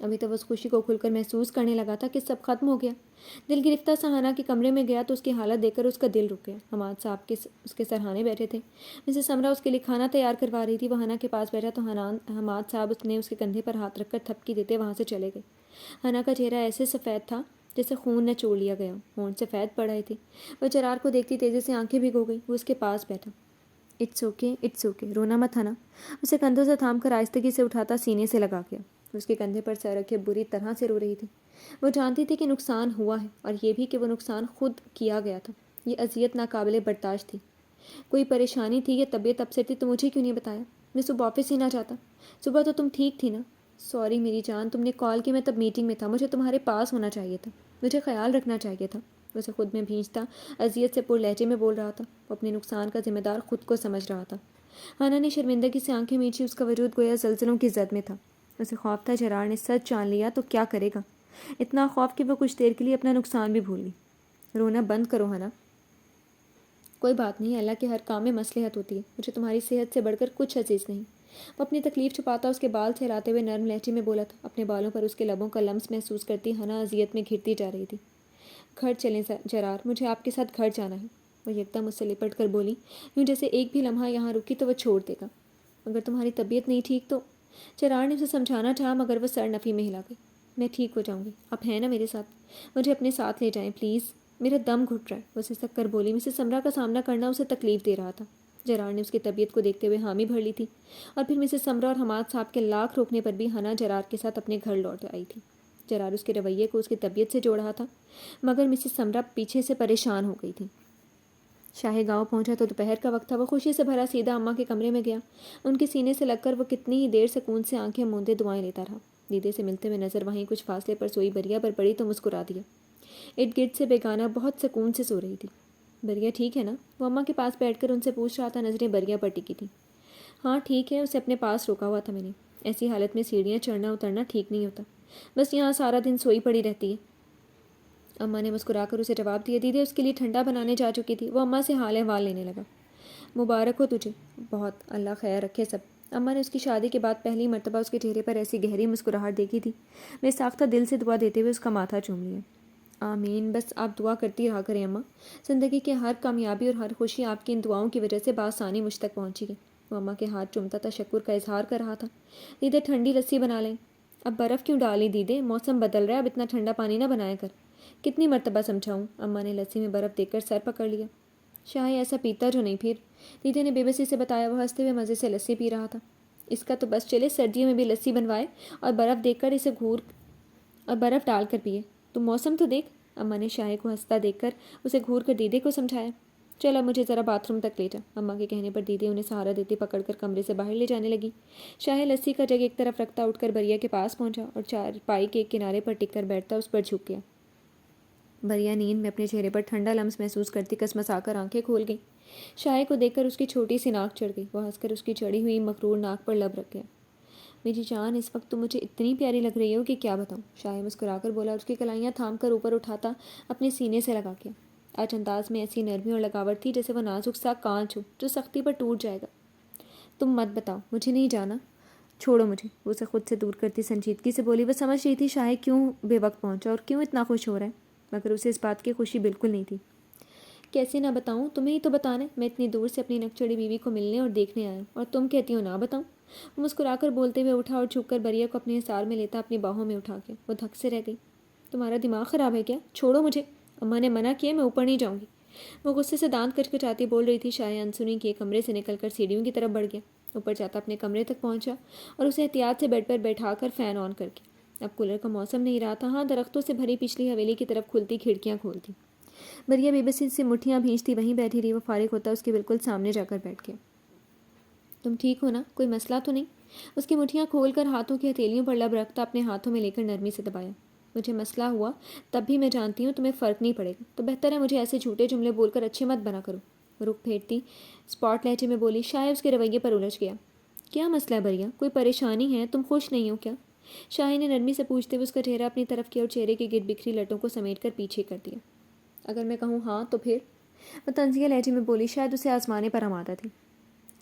ابھی تو وہ اس خوشی کو کھل کر محسوس کرنے لگا تھا کہ سب ختم ہو گیا۔ دل گرفتہ سا ہنا کے کمرے میں گیا تو اس کی حالت دیکھ کر اس کا دل رک گیا۔ حماد صاحب اس کے سرہانے بیٹھے تھے۔ مسز سمرہ اس کے لیے کھانا تیار کروا رہی تھی۔ وہ ہنا کے پاس بیٹھا تو حماد صاحب نے اس کے کندھے پر ہاتھ رکھ کر تھپکی دیتے وہاں سے چلے گئے۔ ہنا کا چہرہ ایسے سفید تھا جیسے خون نے چوڑ لیا گیا، ہونٹ سفید پڑ رہے تھے۔ وہ جرار کو دیکھتی تیزی سے آنکھیں بھگو گئی۔ وہ اس کے پاس بیٹھا۔ اٹس اوکے، رونا مت ہنا۔ اسے کندھوں سے تھام کر آہستگی سے اٹھاتا سینے سے لگا گیا۔ اس کے کندھے پر سر رکھے بری طرح سے رو رہی تھی۔ وہ جانتی تھی کہ نقصان ہوا ہے، اور یہ بھی کہ وہ نقصان خود کیا گیا تھا۔ یہ اذیت ناقابل برداشت تھی۔ کوئی پریشانی تھی یا طبیعت اپسٹ تھی تو مجھے کیوں نہیں بتایا؟ میں صبح آفس ہی نہ جاتا۔ صبح تو تم ٹھیک تھی نا؟ سوری میری جان، تم نے کال کی، میں تب میٹنگ میں تھا۔ مجھے تمہارے پاس ہونا چاہیے تھا، مجھے خیال رکھنا چاہیے تھا۔ اسے خود میں بھینچتا اذیت سے پر لہجے میں بول رہا تھا۔ وہ اپنے نقصان کا ذمہ دار خود کو سمجھ رہا تھا۔ ہانا نے شرمندگی سے آنکھیں میچھی۔ اس کا وجود گویا زلزلوں کی زد میں تھا۔ اسے خوف تھا جرار نے سچ جان لیا تو کیا کرے گا۔ اتنا خوف کہ وہ کچھ دیر کے لیے اپنا نقصان بھی بھول گئی۔ رونا بند کرو ہنا۔ کوئی بات نہیں، اللہ کے ہر کام میں مصلحت ہوتی ہے۔ مجھے تمہاری صحت سے بڑھ کر کچھ عزیز نہیں۔ وہ اپنی تکلیف چھپاتا اس کے بال سہلاتے ہوئے نرم لہجے میں بولا تھا۔ اپنے بالوں پر اس کے لبوں کا لمس محسوس کرتی ہنا اذیت میں گھرتی جا رہی تھی۔ گھر چلیں جرار، مجھے آپ کے ساتھ گھر جانا ہے۔ وہ یکدم مجھ سے لپٹ کر بولی، یوں جیسے ایک بھی لمحہ یہاں رکی تو وہ چھوڑ دے گا۔ اگر تمہاری طبیعت نہیں ٹھیک تو… جرار نے اسے سمجھانا چاہا مگر وہ سر نفی میں ہلا گئی۔ میں ٹھیک ہو جاؤں گی، آپ ہیں نا میرے ساتھ؟ مجھے اپنے ساتھ لے جائیں پلیز، میرا دم گھٹ رہا ہے۔ وہ سسک کر بولی۔ مسز سمرہ کا سامنا کرنا اسے تکلیف دے رہا تھا۔ جرار نے اس کی طبیعت کو دیکھتے ہوئے حامی بھر لی تھی، اور پھر مسز سمرہ اور حماد صاحب کے لاکھ روکنے پر بھی ہنا جرار کے ساتھ اپنے گھر لوٹ آئی تھی۔ جرار اس کے رویے کو اس کی طبیعت سے جوڑ رہا تھا، مگر مسز سمرہ پیچھے سے پریشان ہو گئی تھی۔ شاہی گاؤں پہنچا تو دوپہر کا وقت تھا۔ وہ خوشی سے بھرا سیدھا اماں کے کمرے میں گیا۔ ان کے سینے سے لگ کر وہ کتنی ہی دیر سکون سے آنکھیں موندے دعائیں لیتا رہا۔ دیدے سے ملتے ہوئے نظر وہیں کچھ فاصلے پر سوئی بریا پر پڑی تو مسکرا دیا۔ ارد گرد سے بیگانہ بہت سکون سے سو رہی تھی۔ بریا ٹھیک ہے نا؟ وہ اماں کے پاس بیٹھ کر ان سے پوچھ رہا تھا۔ نظریں بریا پر ٹکی تھیں۔ ہاں ٹھیک ہے، اسے اپنے پاس روکا ہوا تھا میں نے۔ ایسی حالت میں سیڑھیاں چڑھنا اترنا ٹھیک نہیں ہوتا، بس یہاں سارا دن سوئی پڑی رہتی ہے۔ اماں نے مسکرا کر اسے جواب دیا۔ دیدی اس کے لیے ٹھنڈا بنانے جا چکی تھی۔ وہ اماں سے حال احوال لینے لگا۔ مبارک ہو تجھے بہت، اللہ خیر رکھے سب۔ اماں نے اس کی شادی کے بعد پہلی مرتبہ اس کے چہرے پر ایسی گہری مسکراہٹ دیکھی تھی۔ میں ساختہ دل سے دعا دیتے ہوئے اس کا ماتھا چوم لیا۔ آمین، بس آپ دعا کرتی رہا کریں اماں۔ زندگی کی ہر کامیابی اور ہر خوشی آپ کی ان دعاؤں کی وجہ سے بآسانی مجھ تک پہنچی ہے۔ وہ اماں کے ہاتھ چومتا تشکر کا اظہار کر رہا تھا۔ دیدے ٹھنڈی لسی بنا لیں۔ اب برف کیوں ڈالی دیدے، موسم بدل رہا ہے، اب اتنا ٹھنڈا پانی نہ بنایا کر۔ کتنی مرتبہ سمجھاؤں؟ اماں نے لسی میں برف دیکھ کر سر پکڑ لیا۔ شاہی ایسا پیتا جو نہیں پھر، دیدے نے بے بسی سے بتایا۔ وہ ہنستے ہوئے مزے سے لسی پی رہا تھا۔ اس کا تو بس چلے سردیوں میں بھی لسی بنوائے اور برف دیکھ کر اسے برف ڈال کر پیے۔ تو موسم تو دیکھ۔ اماں نے شاہی کو ہنستا دیکھ کر اسے گھور کر دیدے کو سمجھایا۔ چل اب مجھے ذرا باتھ روم تک لے جا۔ اماں کے کہنے پر دیدی انہیں سہارا دیتی پکڑ کر کمرے سے باہر لے جانے لگی۔ شاہی لسی کا جگ ایک طرف رکھتا اٹھ کر بریا کے پاس پہنچا اور چارپائی کے ایک کنارے پر ٹک کر بیٹھتا اس پر جھک گیا۔ بریا نیند میں اپنے چہرے پر ٹھنڈا لمس محسوس کرتی کسمسا کر آنکھیں کھول گئی۔ شاہی کو دیکھ کر اس کی چھوٹی سی ناک چڑھ گئی۔ وہ ہنس کر اس کی چڑھی ہوئی مغرور ناک پر لب رکھ گیا۔ میری جان، اس وقت تم مجھے اتنی پیاری لگ رہی ہو کہ کیا بتاؤں، شاہی مسکرا کر بولا۔ اس کی کلائیاں تھام کر اوپر اٹھاتا اپنے سینے سے لگا کیا۔ آج انداز میں ایسی نرمی اور لگاوٹ تھی جیسے وہ نازک سا کانچ ہو جو سختی پر ٹوٹ جائے گا۔ تم مت بتاؤ، مجھے نہیں جانا، چھوڑو مجھے۔ وہ اسے خود سے دور کرتی سنجیدگی سے بولی۔ وہ سمجھ رہی تھی شاہی کیوں بے وقت پہنچا اور کیوں اتنا خوش ہو رہا ہے، مگر اسے اس بات کی خوشی بالکل نہیں تھی۔ کیسے نہ بتاؤں، تمہیں ہی تو بتانا ہے۔ میں اتنی دور سے اپنی نکچڑی بیوی کو ملنے اور دیکھنے آیا ہوں، اور تم کہتی ہو نہ بتاؤں۔ وہ مسکرا کر بولتے ہوئے اٹھا اور جھک کر بریا کو اپنے حصار میں لیتا اپنی باہوں میں اٹھا کے وہ دھک سے رہ گئی۔ تمہارا دماغ خراب ہے کیا؟ چھوڑو مجھے، اماں نے منع کیا، میں اوپر نہیں جاؤں گی۔ وہ غصے سے دانت کچکچاتی بول رہی تھی۔ شاہی انسنی کے کمرے سے نکل کر سیڑھیوں کی طرف بڑھ گیا۔ اوپر جاتا اپنے کمرے تک پہنچا اور اسے احتیاط سے بیڈ پر بیٹھا کر فین آن کر کے۔ اب کولر کا موسم نہیں رہا تھا، ہاں درختوں سے بھری پچھلی حویلی کی طرف کھلتی کھڑکیاں کھولتی۔ بریا بے بسی سے مٹھیاں بھینچتی وہیں بیٹھی رہی۔ وہ فارغ ہوتا اس کے بالکل سامنے جا کر بیٹھ گیا۔ تم ٹھیک ہو نا؟ کوئی مسئلہ تو نہیں؟ اس کی مٹھیاں کھول کر ہاتھوں کی ہتھیلیوں پر لب رکھتا اپنے ہاتھوں میں لے کر نرمی سے دبایا۔ مجھے مسئلہ ہوا تب بھی میں جانتی ہوں تمہیں فرق نہیں پڑے گا، تو بہتر ہے مجھے ایسے جھوٹے جملے بول کر اچھے مت بنا کرو۔ رخ پھیرتی اسپاٹ لہجے میں بولی۔ شاہی اس کے رویے پر الجھ گیا۔ کیا مسئلہ ہے بریا؟ کوئی پریشانی ہے؟ تم خوش نہیں ہو کیا؟ شاہی نے نرمی سے پوچھتے ہوئے اس کا چہرہ اپنی طرف کیا اور چہرے کے گرد بکھری لٹوں کو سمیٹ کر پیچھے کر دیا۔ اگر میں کہوں ہاں تو پھر؟ وہ طنزیہ لہجے میں بولی۔ شاید اسے آزمانے پر آمادہ تھی۔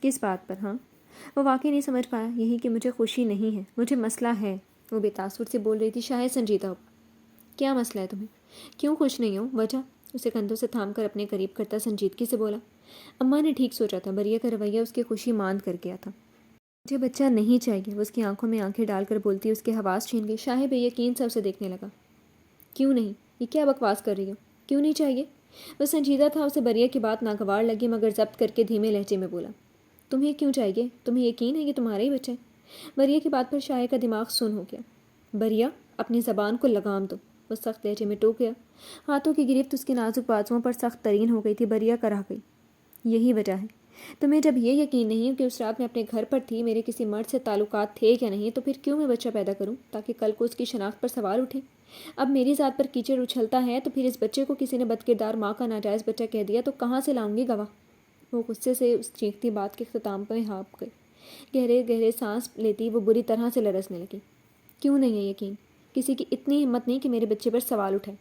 کس بات پر ہاں؟ وہ واقعی نہیں سمجھ پایا۔ یہی کہ مجھے خوشی نہیں ہے، مجھے مسئلہ ہے۔ وہ بے تاثر سے بول رہی تھی، شاید سنجیدہ ہو، کیا مسئلہ ہے تمہیں؟ کیوں خوش نہیں ہو؟ وجہ؟ اسے کندھوں سے تھام کر اپنے قریب کرتا سنجیدگی سے بولا۔ اماں نے ٹھیک سوچا تھا، بریہ کا رویہ اس کی خوشی ماند کر گیا تھا۔ مجھے بچہ نہیں چاہیے، وہ اس کی آنکھوں میں آنکھیں ڈال کر بولتی، اس کے حواس چھین گئی۔ شاہ بے یقین سے اسے دیکھنے لگا۔ کیوں نہیں؟ یہ کیا بکواس کر رہی ہو؟ کیوں نہیں چاہیے؟ وہ سنجیدہ تھا، اسے بریہ کی بات ناگوار لگی، مگر ضبط کر کے دھیمے لہجے میں بولا، تمہیں کیوں چاہیے؟ تمہیں یقین ہے یہ تمہارا ہی بچہ ہے؟ بریہ کی بات پر شاہ کا دماغ سن ہو گیا۔ بریہ، اپنی زبان کو لگام دو، وہ سخت لہجے میں ٹوک گیا۔ ہاتھوں کی گرفت اس کے نازک بازوؤں پر سخت ترین ہو گئی تھی۔ بریہ کرا گئی۔ یہی وجہ ہے؟ تمہیں جب یہ یقین نہیں کہ اس رات میں اپنے گھر پر تھی، میرے کسی مرد سے تعلقات تھے یا نہیں، تو پھر کیوں میں بچہ پیدا کروں تاکہ کل کو اس کی شناخت پر سوال اٹھے؟ اب میری ذات پر کیچڑ اچھلتا ہے تو پھر اس بچے کو کسی نے بدکردار ماں کا ناجائز بچہ کہہ دیا تو کہاں سے لاؤں گی گواہ؟ وہ غصے سے اس چیختی بات کے اختتام پہ ہانپ گئی۔ گہرے گہرے سانس لیتی وہ بری طرح سے لرزنے لگی۔ کیوں نہیں ہے یقین؟ کسی کی اتنی ہمت نہیں کہ میرے بچے پر سوال اٹھائے،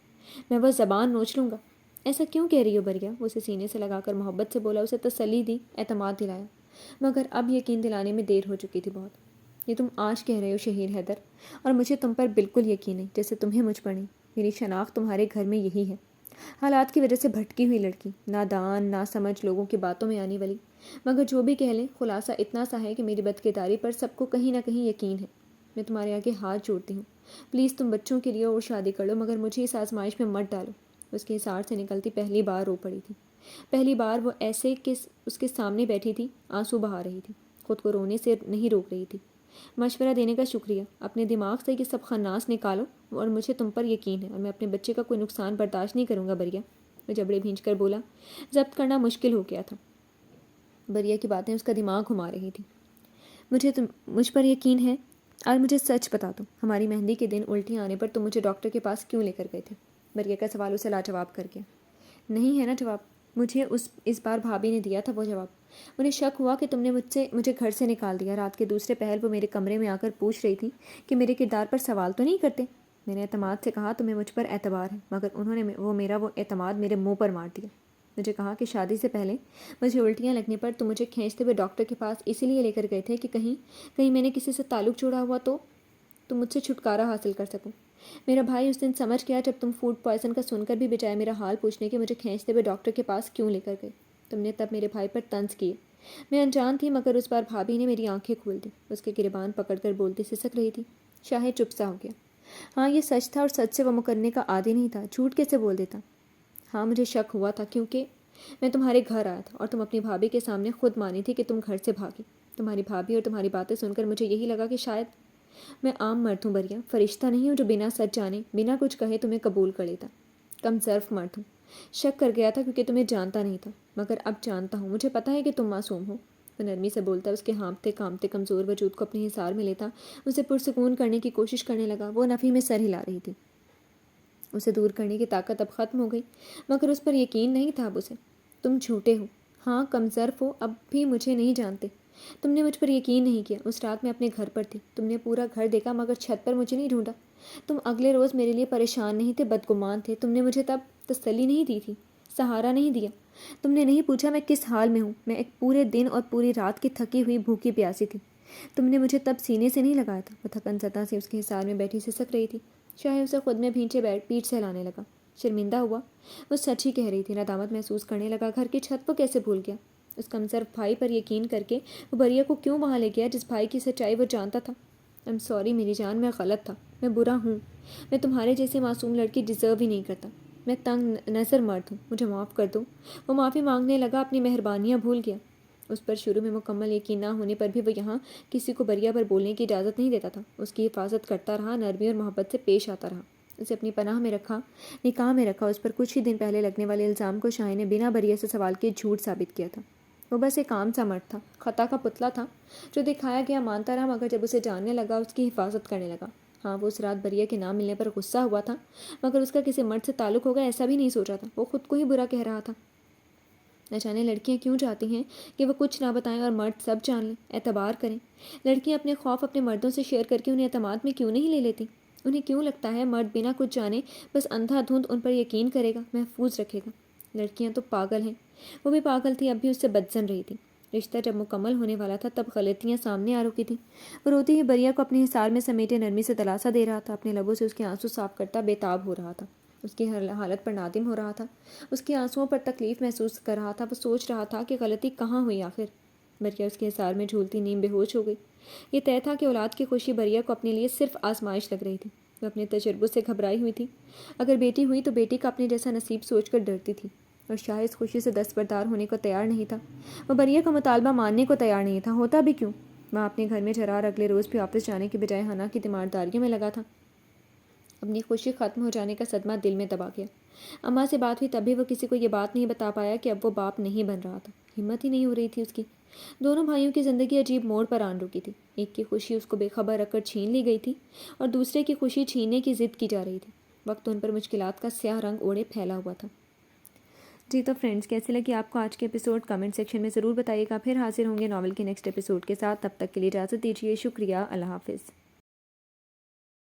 میں وہ زبان نوچ لوں گا۔ ایسا کیوں کہہ رہی ہو بریہ؟ وہ اسے سینے سے لگا کر محبت سے بولا، اسے تسلی دی، اعتماد دلایا، مگر اب یقین دلانے میں دیر ہو چکی تھی بہت۔ یہ تم آج کہہ رہے ہو شہیر حیدر، اور مجھے تم پر بالکل یقین ہے جیسے تمہیں مجھ پر نہیں۔ میری شناخت تمہارے گھر میں یہی ہے، حالات کی وجہ سے بھٹکی ہوئی لڑکی، نادان، نا سمجھ، لوگوں کی باتوں میں آنے والی، مگر جو بھی کہہ لیں خلاصہ اتنا سا ہے کہ میری بدکرداری پر سب کو کہیں نہ کہیں یقین ہے۔ میں تمہارے آگے ہاتھ جوڑتی ہوں، پلیز تم بچوں کے لیے اور شادی کر لو، مگر مجھے اس آزمائش میں مت ڈالو۔ اس کے حصار سے نکلتی پہلی بار رو پڑی تھی۔ پہلی بار وہ ایسے کہ اس کے سامنے بیٹھی تھی، آنسو بہا رہی تھی، خود کو رونے سے نہیں روک رہی تھی۔ مشورہ دینے کا شکریہ، اپنے دماغ سے یہ سب خناس نکالو، اور مجھے تم پر یقین ہے اور میں اپنے بچے کا کوئی نقصان برداشت نہیں کروں گا بریہ۔ وہ جبڑے بھینچ کر بولا۔ ضبط کرنا مشکل ہو گیا تھا، بریہ کی باتیں اس کا دماغ گھما رہی تھی۔ مجھ پر یقین ہے، اور مجھے سچ بتا دو، ہماری مہندی کے دن الٹی آنے پر تم مجھے ڈاکٹر کے پاس کیوں لے کر گئے تھے؟ بریہ کا سوال اسے لاجواب کر گیا۔ نہیں ہے نا جواب؟ مجھے اس بار بھابھی نے دیا تھا وہ جواب۔ انہیں شک ہوا کہ تم نے مجھے گھر سے نکال دیا۔ رات کے دوسرے پہر وہ میرے کمرے میں آ کر پوچھ رہی تھی کہ میرے کردار پر سوال تو نہیں کرتے۔ میں نے اعتماد سے کہا تمہیں مجھ پر اعتبار ہے، مگر انہوں نے میرا اعتماد میرے منہ پر مار دیا۔ مجھے کہا کہ شادی سے پہلے مجھے الٹیاں لگنے پر تم مجھے کھینچتے ہوئے ڈاکٹر کے پاس اسی لیے لے کر گئے تھے کہ کہیں میں نے کسی سے تعلق جوڑا ہوا تو تم مجھ سے چھٹکارا حاصل کر سکو۔ میرا بھائی اس دن سمجھ گیا جب تم فوڈ پوائزن کا سن کر بھی بجائے میرا حال پوچھنے کے مجھے کھینچتے ہوئے ڈاکٹر کے پاس کیوں لے کر گئے۔ تم نے تب میرے بھائی پر طنز کیے۔ میں انجان تھی، مگر اس بار بھابھی نے میری آنکھیں کھول دی۔ اس کے گریبان پکڑ کر بولتی سسک رہی تھی۔ شاہد چپ سا ہو گیا۔ ہاں یہ سچ تھا، اور سچ سے وہ مکرنے کا عادی نہیں تھا، جھوٹ کیسے بول دیتا؟ ہاں مجھے شک ہوا تھا، کیونکہ میں تمہارے گھر آیا تھا اور تم اپنی بھابھی کے سامنے خود مانی تھی کہ تم گھر سے بھاگی۔ تمہاری بھابھی اور تمہاری باتیں سن کر مجھے یہی لگا کہ شاید میں عام مرد ہوں بریہ، فرشتہ نہیں ہوں جو بنا سچ جانے، بنا کچھ کہے تمہیں قبول کر لیتا۔ کم ظرف مرد ہوں۔ شک کر گیا تھا کیونکہ تمہیں جانتا نہیں تھا، مگر اب جانتا ہوں۔ مجھے پتہ ہے کہ تم معصوم ہو۔ وہ نرمی سے بولتا، اس کے ہانپتے کامتے کمزور وجود کو اپنے حصار میں لیتا اسے پرسکون کرنے کی کوشش کرنے لگا۔ وہ نفی میں سر ہلا رہی تھی۔ اسے دور کرنے کی طاقت اب ختم ہو گئی، مگر اس پر یقین نہیں تھا اب اسے۔ تم جھوٹے ہو، ہاں کم ظرف ہو، اب بھی مجھے نہیں جانتے۔ تم نے مجھ پر یقین نہیں کیا۔ اس رات میں اپنے گھر پر تھی، تم نے پورا گھر دیکھا مگر چھت پر مجھے نہیں ڈھونڈا۔ تم اگلے روز میرے لیے پریشان نہیں تھے، بدگمان تھے۔ تم نے مجھے تب تسلی نہیں دی تھی، سہارا نہیں دیا۔ تم نے نہیں پوچھا میں کس حال میں ہوں۔ میں ایک پورے دن اور پوری رات کی تھکی ہوئی بھوکی پیاسی تھی۔ تم نے مجھے تب سینے سے نہیں لگایا تھا۔ وہ تھکن زدہ سے اس کے حصار میں بیٹھی سسک رہی تھی۔ شاہ اسے خود میں بھینچے پیٹھ سے ہلانے لگا۔ شرمندہ ہوا، وہ سچ ہی کہہ رہی تھی۔ ندامت محسوس کرنے لگا، گھر کی چھت کو کیسے بھول گیا؟ اس کمزرف بھائی پر یقین کر کے وہ بریہ کو کیوں وہاں لے گیا جس بھائی کی سچائی وہ جانتا تھا؟ I'm sorry میری جان، میں غلط تھا، میں برا ہوں۔ میں تمہارے جیسے معصوم لڑکی ڈیزرو ہی نہیں کرتا۔ میں تنگ نظر مرد ہوں، مجھے معاف کر دو۔ وہ معافی مانگنے لگا، اپنی مہربانیاں بھول گیا۔ اس پر شروع میں مکمل یقین نہ ہونے پر بھی وہ یہاں کسی کو بریہ پر بولنے کی اجازت نہیں دیتا تھا۔ اس کی حفاظت کرتا رہا، نرمی اور محبت سے پیش آتا رہا، اسے اپنی پناہ میں رکھا، نکاح میں رکھا۔ اس پر کچھ ہی دن پہلے لگنے والے الزام کو شاہ نے بنا بریہ سے سوال کیے جھوٹ ثابت کیا تھا۔ وہ بس ایک عام سا مرد تھا، خطا کا پتلا تھا، جو دکھایا گیا مانتا رہا، مگر جب اسے جاننے لگا اس کی حفاظت کرنے لگا۔ ہاں وہ اس رات بریہ کے نام ملنے پر غصہ ہوا تھا، مگر اس کا کسی مرد سے تعلق ہوگا ایسا بھی نہیں سوچا تھا۔ وہ خود کو ہی برا کہہ رہا تھا۔ نہ جانے لڑکیاں کیوں چاہتی ہیں کہ وہ کچھ نہ بتائیں اور مرد سب جان لیں، اعتبار کریں۔ لڑکیاں اپنے خوف اپنے مردوں سے شیئر کر کے انہیں اعتماد میں کیوں نہیں لے لیتی؟ انہیں کیوں لگتا ہے مرد بنا کچھ جانے بس اندھا دھند ان پر یقین کرے گا، محفوظ رکھے گا؟ لڑکیاں تو پاگل ہیں۔ وہ بھی پاگل تھی، اب بھی اس سے بدظن رہی تھی۔ رشتہ جب مکمل ہونے والا تھا تب غلطیاں سامنے آ رکی تھیں۔ وہ روتی ہوئی بریا کو اپنے حصار میں سمیٹے نرمی سے دلاسا دے رہا تھا، اپنے لبوں سے اس کے آنسو صاف کرتا بےتاب ہو رہا تھا، اس کی حالت پر نادم ہو رہا تھا، اس کی آنسوؤں پر تکلیف محسوس کر رہا تھا۔ وہ سوچ رہا تھا کہ غلطی کہاں ہوئی آخر۔ بریا اس کے حصار میں جھولتی نیم بے ہوش ہو گئی۔ یہ طے تھا کہ اولاد کی خوشی بریا کو اپنے لیے صرف آزمائش لگ رہی تھی۔ وہ اپنے تجربوں سے گھبرائی ہوئی تھی۔ اگر بیٹی ہوئی تو بیٹی کا اپنے جیسا نصیب سوچ کر ڈرتی تھی، اور شاہ اس خوشی سے دستبردار ہونے کو تیار نہیں تھا۔ وہ بریا کا مطالبہ ماننے کو تیار نہیں تھا، ہوتا بھی کیوں؟ وہ اپنے گھر میں جھرار اگلے روز بھی واپس جانے کے بجائے حنا کی تیمارداریوں میں لگا تھا۔ اپنی خوشی ختم ہو جانے کا صدمہ دل میں دبا گیا۔ اماں سے بات ہوئی تب بھی وہ کسی کو یہ بات نہیں بتا پایا کہ اب وہ باپ نہیں بن رہا تھا، ہمت ہی نہیں ہو رہی تھی اس کی۔ دونوں بھائیوں کی زندگی عجیب موڑ پر آن رکی تھی۔ ایک کی خوشی اس کو بے خبر رکھ کر چھین لی گئی تھی، اور دوسرے کی خوشی چھیننے کی ضد کی جا رہی تھی۔ وقت ان پر مشکلات کا سیاہ رنگ اوڑھے پھیلا ہوا تھا۔ جی تو فرینڈز، کیسے لگی آپ کو آج کے ایپیسوڈ؟ کمنٹ سیکشن میں ضرور بتائیے گا۔ پھر حاضر ہوں گے ناول کے نیکسٹ ایپیسوڈ کے ساتھ، تب تک کے لیے اجازت دیجیے۔ شکریہ، اللہ حافظ۔